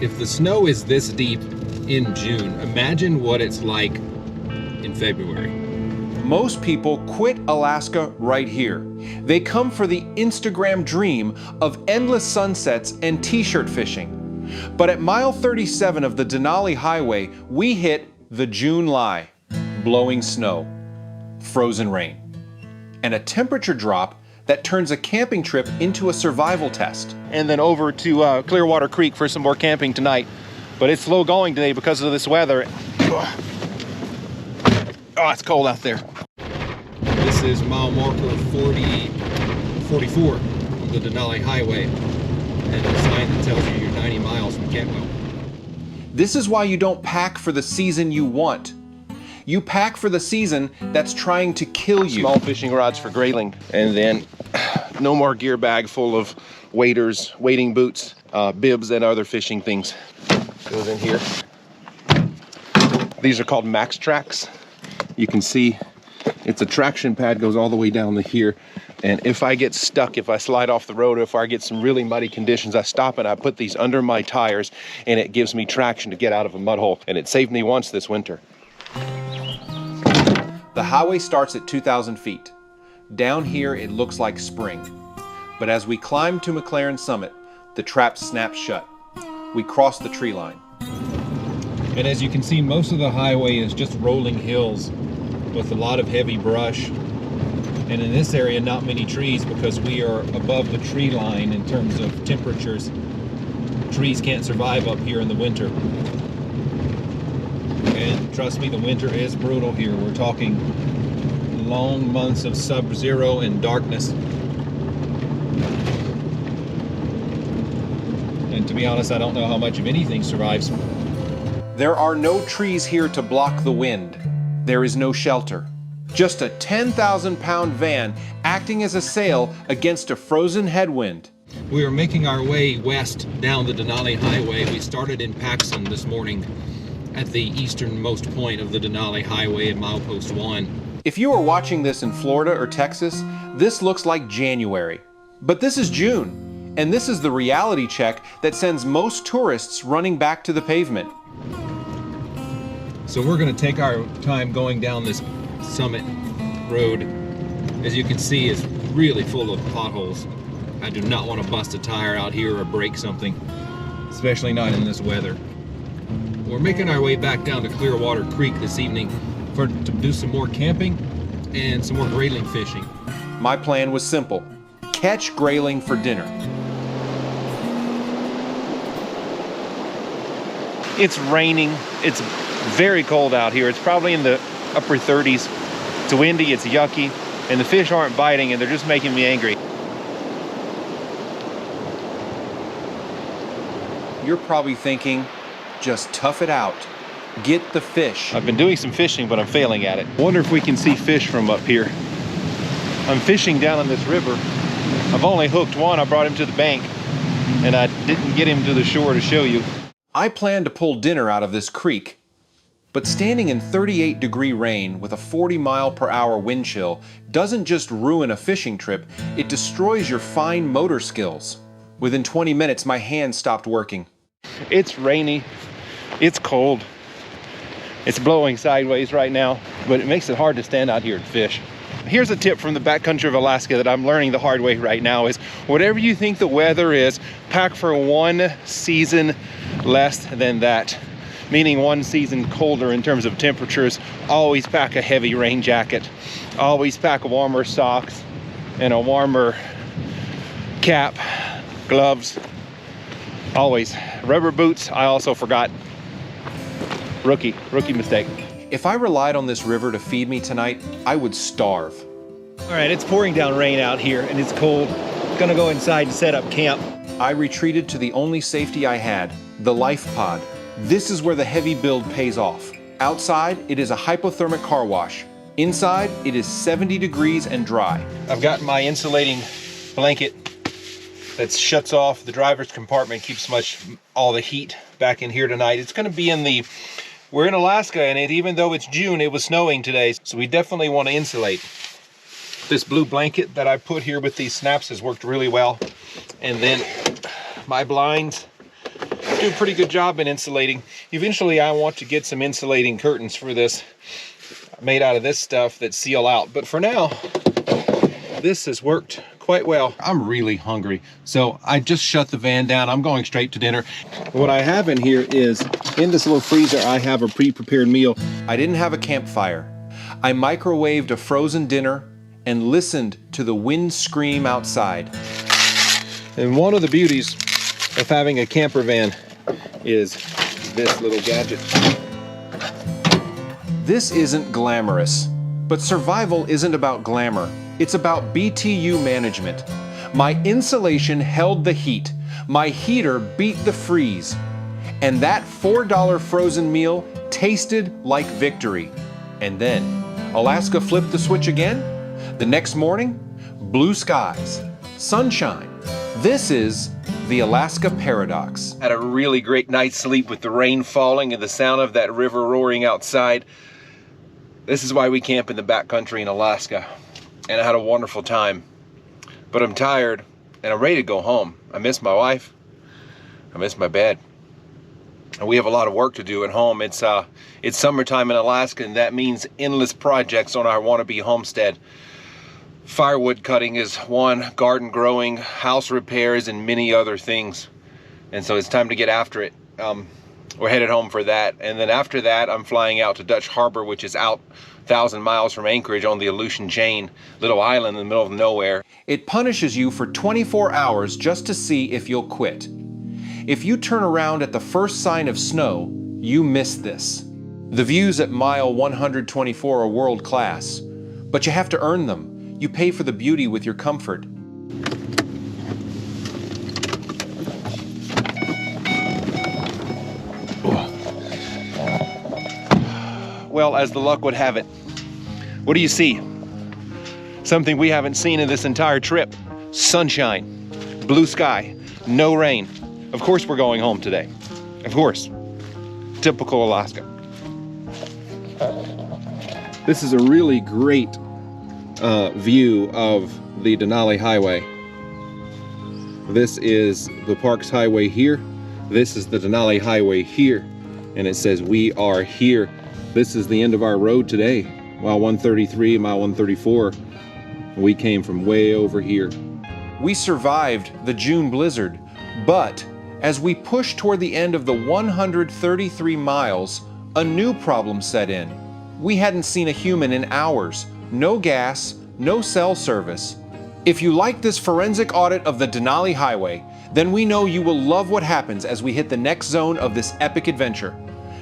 If the snow is this deep in June, imagine what it's like in February. Most people quit Alaska right here. They come for the Instagram dream of endless sunsets and t-shirt fishing. But at mile 37 of the Denali Highway, we hit the June lie: blowing snow, frozen rain, and a temperature drop that turns a camping trip into a survival test. And then over to Clearwater Creek for some more camping tonight. But it's slow going today because of this weather. Oh, it's cold out there. This is mile marker 44 of the Denali Highway, and a sign that tells you you're 90 miles from Cantwell. This is why you don't pack for the season you want. You pack for the season that's trying to kill you. Small fishing rods for grayling, and then no more gear bag full of waders, wading boots, bibs, and other fishing things. Goes in here. These are called Max Tracks. You can see it's a traction pad, goes all the way down to here. And if I get stuck, if I slide off the road, or if I get some really muddy conditions, I stop and I put these under my tires, and it gives me traction to get out of a mud hole. And it saved me once this winter. The highway starts at 2,000 feet. Down here, it looks like spring. But as we climb to McLaren Summit, the trap snaps shut. We cross the tree line. And as you can see, most of the highway is just rolling hills with a lot of heavy brush. And in this area, not many trees because we are above the tree line in terms of temperatures. Trees can't survive up here in the winter. And trust me, the winter is brutal here. We're talking long months of sub-zero and darkness. And to be honest, I don't know how much of anything survives. There are no trees here to block the wind. There is no shelter. Just a 10,000-pound van acting as a sail against a frozen headwind. We are making our way west down the Denali Highway. We started in Paxson this morning at the easternmost point of the Denali Highway at milepost 1. If you are watching this in Florida or Texas, this looks like January. But this is June, and this is the reality check that sends most tourists running back to the pavement. So we're going to take our time going down this Summit road. As you can see, it's really full of potholes. I do not want to bust a tire out here or break something, especially not in this weather. We're making our way back down to Clearwater Creek this evening to do some more camping and some more grayling fishing. My plan was simple: catch grayling for dinner. It's raining. It's very cold out here. It's probably in the upper 30s. It's windy, it's yucky, and the fish aren't biting, and they're just making me angry. You're probably thinking, just tough it out. Get the fish. I've been doing some fishing, but I'm failing at it. Wonder if we can see fish from up here. I'm fishing down on this river. I've only hooked one. I brought him to the bank, and I didn't get him to the shore to show you. I plan to pull dinner out of this creek, but standing in 38-degree rain with a 40-mile-per-hour wind chill doesn't just ruin a fishing trip, it destroys your fine motor skills. Within 20 minutes, my hands stopped working. It's rainy, it's cold, it's blowing sideways right now, but it makes it hard to stand out here and fish. Here's a tip from the backcountry of Alaska that I'm learning the hard way right now is whatever you think the weather is, pack for one season less than that. Meaning one season colder in terms of temperatures. Always pack a heavy rain jacket. Always pack warmer socks and a warmer cap, gloves. Always. Rubber boots, I also forgot. Rookie mistake. If I relied on this river to feed me tonight, I would starve. All right, it's pouring down rain out here and it's cold. Gonna go inside and set up camp. I retreated to the only safety I had, the life pod. This is where the heavy build pays off. Outside, it is a hypothermic car wash. Inside, it is 70 degrees and dry. I've got my insulating blanket that shuts off the driver's compartment, keeps all the heat back in here tonight. It's gonna be we're in Alaska, and even though it's June, it was snowing today, so we definitely want to insulate. This blue blanket that I put here with these snaps has worked really well. And then my blinds, do a pretty good job in insulating. Eventually I want to get some insulating curtains for this, made out of this stuff that seal out. But for now, this has worked quite well. I'm really hungry, so I just shut the van down. I'm going straight to dinner. What I have in here is, in this little freezer, I have a pre-prepared meal. I didn't have a campfire. I microwaved a frozen dinner and listened to the wind scream outside. And one of the beauties of having a camper van is this little gadget. This isn't glamorous, but survival isn't about glamour. It's about BTU management. My insulation held the heat. My heater beat the freeze. And that $4 frozen meal tasted like victory. And then, Alaska flipped the switch again. The next morning, blue skies, sunshine. This is the Alaska paradox. Had a really great night's sleep with the rain falling and the sound of that river roaring outside. This is why we camp in the backcountry in Alaska. And I had a wonderful time. But I'm tired and I'm ready to go home. I miss my wife. I miss my bed. And we have a lot of work to do at home. It's summertime in Alaska, and that means endless projects on our wannabe homestead. Firewood cutting is one, garden growing, house repairs, and many other things. And so it's time to get after it. We're headed home for that. And then after that, I'm flying out to Dutch Harbor, which is out 1,000 miles from Anchorage on the Aleutian Chain, little island in the middle of nowhere. It punishes you for 24 hours just to see if you'll quit. If you turn around at the first sign of snow, you miss this. The views at mile 124 are world class, but you have to earn them. You pay for the beauty with your comfort. Well, as the luck would have it, what do you see? Something we haven't seen in this entire trip. Sunshine, blue sky, no rain. Of course we're going home today. Of course. Typical Alaska. This is a really great view of the Denali Highway. This is the Parks Highway here. This is the Denali Highway here. And it says we are here. This is the end of our road today. Mile 133, mile 134. We came from way over here. We survived the June blizzard, but as we pushed toward the end of the 133 miles, a new problem set in. We hadn't seen a human in hours. No gas, no cell service. If you like this forensic audit of the Denali Highway, then we know you will love what happens as we hit the next zone of this epic adventure.